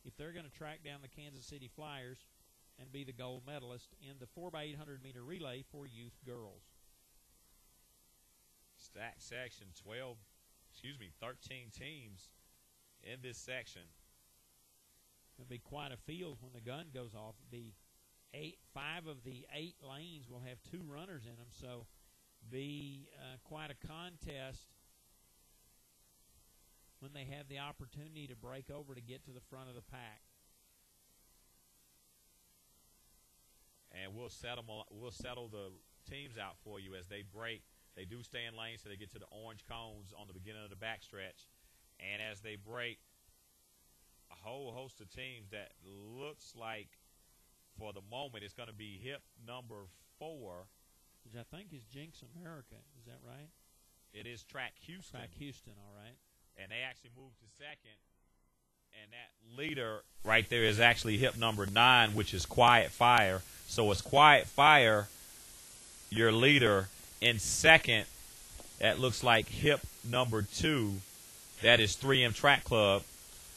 if they're going to track down the Kansas City Flyers and be the gold medalist in the 4x800 meter relay for youth girls. Stacked section, 13 teams in this section. It'll be quite a field when the gun goes off. Five of the 8 lanes will have 2 runners in them, so be quite a contest when they have the opportunity to break over to get to the front of the pack. And we'll settle the teams out for you as they break. They do stay in lane, so they get to the orange cones on the beginning of the backstretch. And as they break, a whole host of teams that looks like, for the moment, it's going to be hip number 4. Which I think is Jinx America. Is that right? It is Track Houston. Track Houston, all right. And they actually moved to second. And that leader right there is actually hip number 9, which is Quiet Fire. So it's Quiet Fire, your leader. In second, that looks like hip number 2. That is 3M Track Club.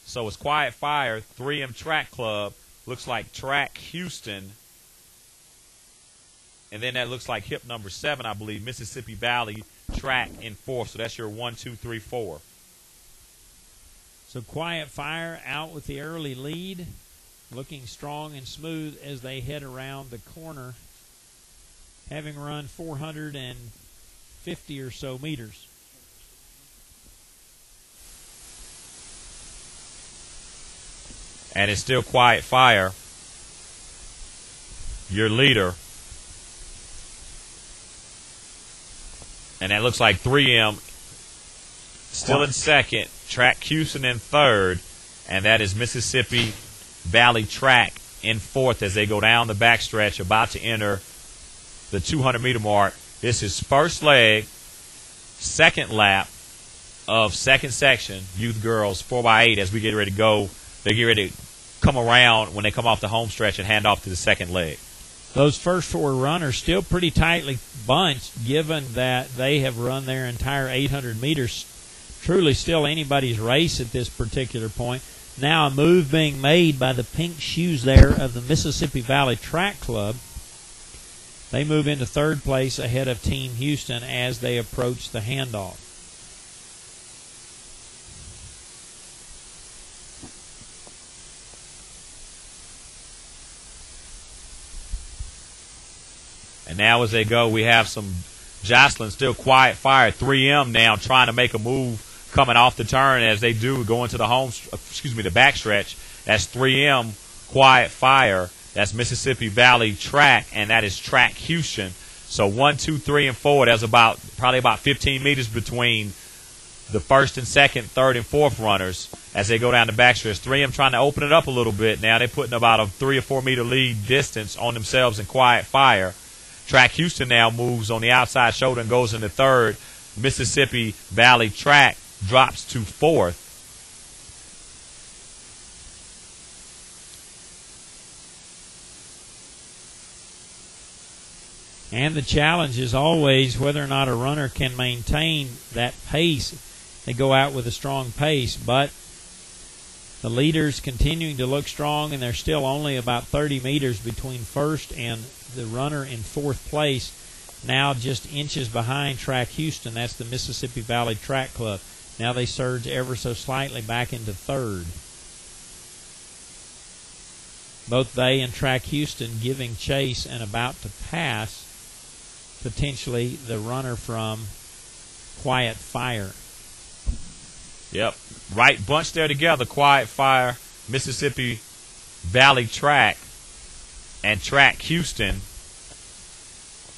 So it's Quiet Fire, 3M Track Club. Looks like Track Houston. And then that looks like hip number 7, I believe, Mississippi Valley Track in 4th. So that's your 1, 2, 3, 4. So Quiet Fire out with the early lead, looking strong and smooth as they head around the corner, having run 450 or so meters. And it's still Quiet Fire, your leader. And that looks like 3M still in second, Track Houston in third, and that is Mississippi Valley Track in 4th as they go down the backstretch, about to enter the 200-meter mark. This is first leg, second lap of second section, youth girls 4x8 as we get ready to go. They get ready to come around when they come off the home stretch and hand off to the second leg. Those first 4 runners still pretty tightly bunched, given that they have run their entire 800 meters. Truly still anybody's race at this particular point. Now a move being made by the pink shoes there of the Mississippi Valley Track Club. They move into third place ahead of Team Houston as they approach the handoff. And now as they go, we have some Jocelyn, still Quiet Fire, 3M now trying to make a move coming off the turn as they do go into the the backstretch. That's 3M, Quiet Fire. That's Mississippi Valley Track, and that is Track Houston. So 1, 2, 3, and 4. There's probably about 15 meters between the first and second, third, and fourth runners as they go down the backstretch. 3M trying to open it up a little bit now. They're putting about a 3 or 4 meter lead distance on themselves in Quiet Fire. Track Houston now moves on the outside shoulder and goes into third. Mississippi Valley Track drops to 4th. And the challenge is always whether or not a runner can maintain that pace. They go out with a strong pace, but the leaders continuing to look strong, and they're still only about 30 meters between first and the runner in 4th place. Now just inches behind Track Houston. That's the Mississippi Valley Track Club. Now they surge ever so slightly back into third. Both they and Track Houston giving chase and about to pass potentially the runner from Quiet Fire. Yep. Right bunch there together, Quiet Fire, Mississippi Valley Track, and Track Houston.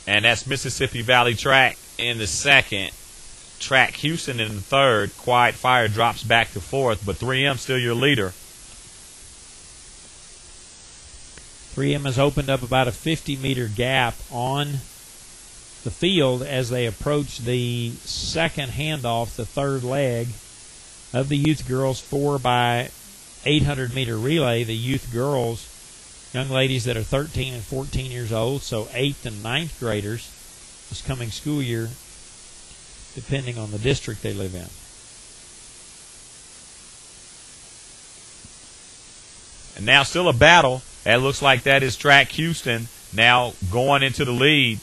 And that's Mississippi Valley Track in the second, Track Houston in the third. Quiet Fire drops back to 4th, but 3M still your leader. 3M has opened up about a 50-meter gap on the field as they approach the second handoff, the third leg of the youth girls 4x800 meter relay. The youth girls, young ladies that are 13 and 14 years old, so 8th and 9th graders this coming school year, depending on the district they live in. And now still a battle. It looks like that is Track Houston now going into the lead.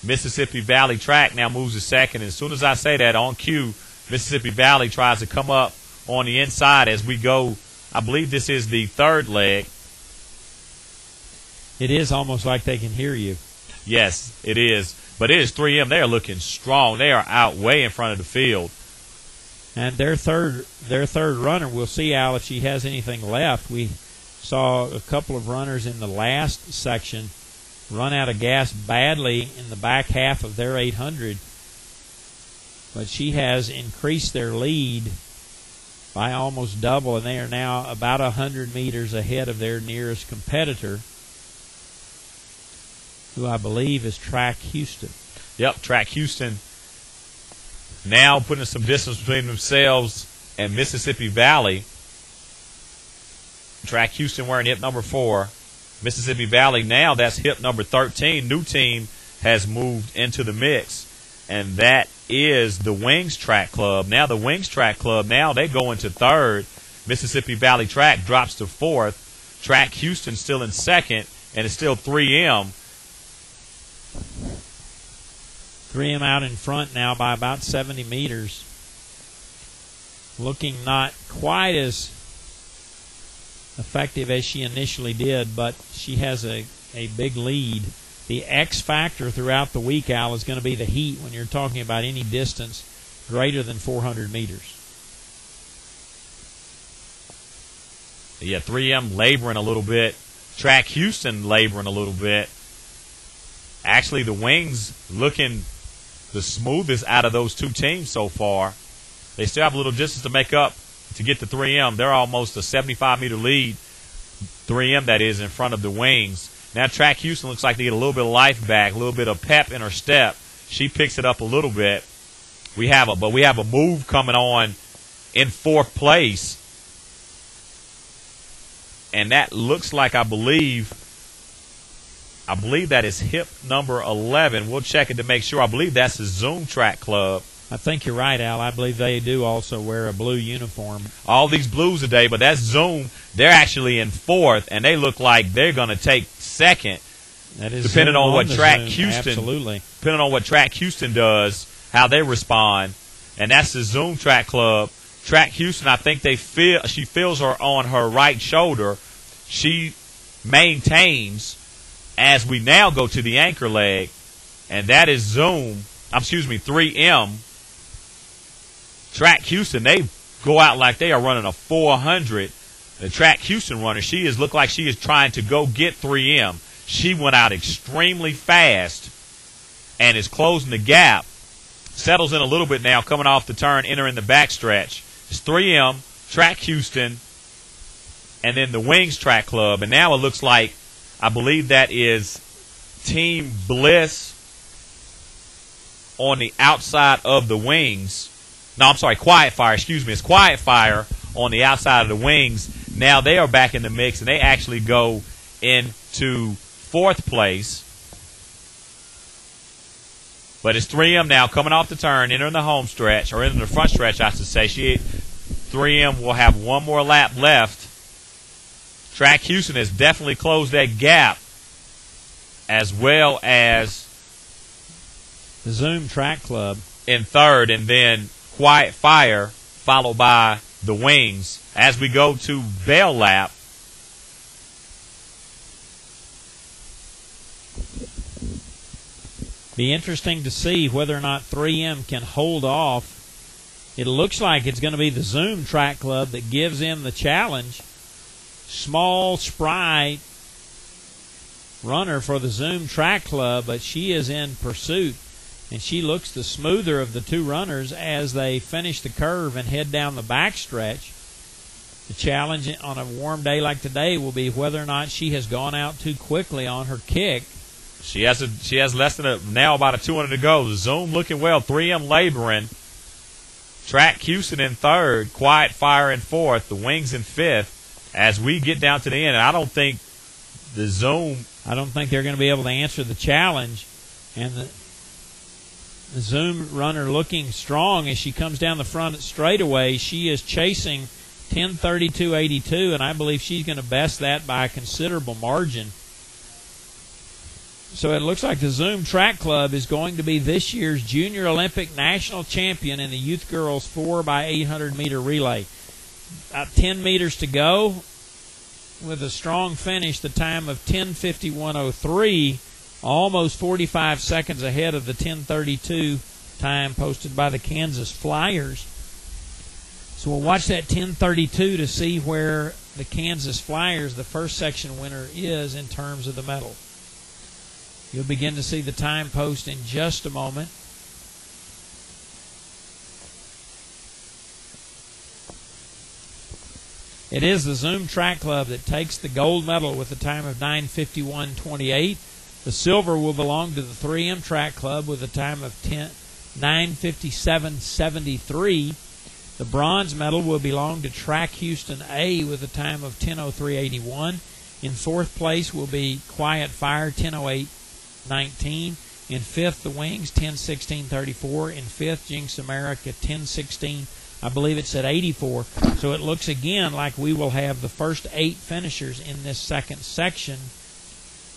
Mississippi Valley Track now moves to second. And as soon as I say that, on cue, Mississippi Valley tries to come up on the inside as we go. I believe this is the third leg. It is almost like they can hear you. Yes, it is. But it is 3M. They are looking strong. They are out way in front of the field. And their third runner, we'll see, Al, if she has anything left. We saw a couple of runners in the last section run out of gas badly in the back half of their 800. But she has increased their lead by almost double, and they are now about 100 meters ahead of their nearest competitor, who I believe is Track Houston. Yep, Track Houston now putting some distance between themselves and Mississippi Valley. Track Houston wearing hip number 4. Mississippi Valley now, that's hip number 13. New team has moved into the mix, and that is the Wings Track Club. Now the Wings Track Club, now they go into third. Mississippi Valley Track drops to fourth. Track Houston still in second, and it's still 3M. 3M out in front now by about 70 meters. Looking not quite as effective as she initially did, but she has a big lead. The X factor throughout the week, Al, is going to be the heat when you're talking about any distance greater than 400 meters. Yeah, 3M laboring a little bit. Track Houston laboring a little bit. Actually, the Wings looking the smoothest out of those two teams so far. They still have a little distance to make up to get to 3M. They're almost a 75-meter lead, 3M that is, in front of the Wings. Now Track Houston looks like they get a little bit of life back, a little bit of pep in her step. She picks it up a little bit. We have a move coming on in fourth place. And that looks like, I believe that is hip number 11. We'll check it to make sure. I believe that's the Zoom Track Club. I think you're right, Al. I believe they do also wear a blue uniform. All these blues today, but that's Zoom. They're actually in fourth, and they look like they're going to take second. That is depending on what Track Zoom. Houston, Absolutely. Depending on what Track Houston does, how they respond, and that's the Zoom Track Club. Track Houston, I think she feels her on her right shoulder. She maintains as we now go to the anchor leg, and that is 3M. Track Houston, they go out like they are running a 400. The Track Houston runner, look like she is trying to go get 3M. She went out extremely fast and is closing the gap. Settles in a little bit now, coming off the turn, entering the backstretch. It's 3M, Track Houston, and then the Wings Track Club. And now it looks like, I believe that is Team Bliss on the outside of the Wings. No, I'm sorry, Quiet Fire. Excuse me. It's Quiet Fire on the outside of the Wings. Now they are back in the mix, and they actually go into fourth place. But it's 3M now coming off the turn, entering the home stretch, or entering the front stretch, I should say. 3M will have one more lap left. Track Houston has definitely closed that gap, as well as the Zoom Track Club in third, and then Quiet Fire, followed by the Wings. As we go to Bell Lap, be interesting to see whether or not 3M can hold off. It looks like it's going to be the Zoom Track Club that gives them the challenge. Small, spry runner for the Zoom Track Club, but she is in pursuit, and she looks the smoother of the two runners as they finish the curve and head down the backstretch. The challenge on a warm day like today will be whether or not she has gone out too quickly on her kick. She has less than now about a 200 to go. Zoom looking well. 3M laboring. Track Houston in third. Quiet Fire in fourth. The Wings in fifth. As we get down to the end, and I don't think they're going to be able to answer the challenge. And the Zoom runner looking strong as she comes down the front straightaway. She is chasing 10:32.82, and I believe she's going to best that by a considerable margin. So it looks like the Zoom Track Club is going to be this year's Junior Olympic national champion in the youth girls 4x800 meter relay. About 10 meters to go with a strong finish, the time of 10:51.03, almost 45 seconds ahead of the 10:32 time posted by the Kansas Flyers. So we'll watch that 10:32 to see where the Kansas Flyers, the first section winner, is in terms of the medal. You'll begin to see the time post in just a moment. It is the Zoom Track Club that takes the gold medal with a time of 9:51.28. The silver will belong to the 3M Track Club with a time of 9:57.73. The bronze medal will belong to Track Houston A with a time of 10:03.81. In fourth place will be Quiet Fire, 10:08.19. In fifth, the Wings, 10:16.34. In fifth, Jinx America, 10:16. I believe it's at 84. So it looks again like we will have the first 8 finishers in this second section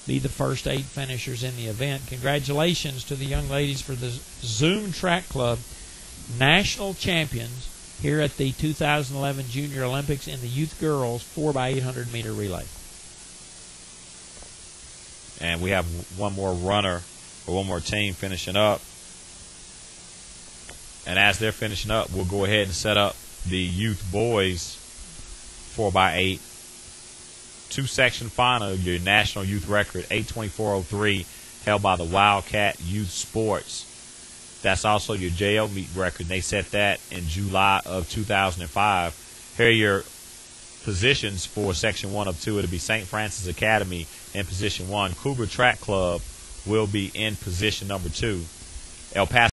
be the first 8 finishers in the event. Congratulations to the young ladies for the Zoom Track Club national champions here at the 2011 Junior Olympics in the youth girls 4x800 meter relay. And we have one more runner or one more team finishing up. And as they're finishing up, we'll go ahead and set up the youth boys 4x8 2-section final, your national youth record 8:24.03, held by the Wildcat Youth Sports. That's also your JO meet record. They set that in July of 2005. Here are your positions for section 1 of 2. It'll be St. Francis Academy in position 1. Cougar Track Club will be in position number 2. El Paso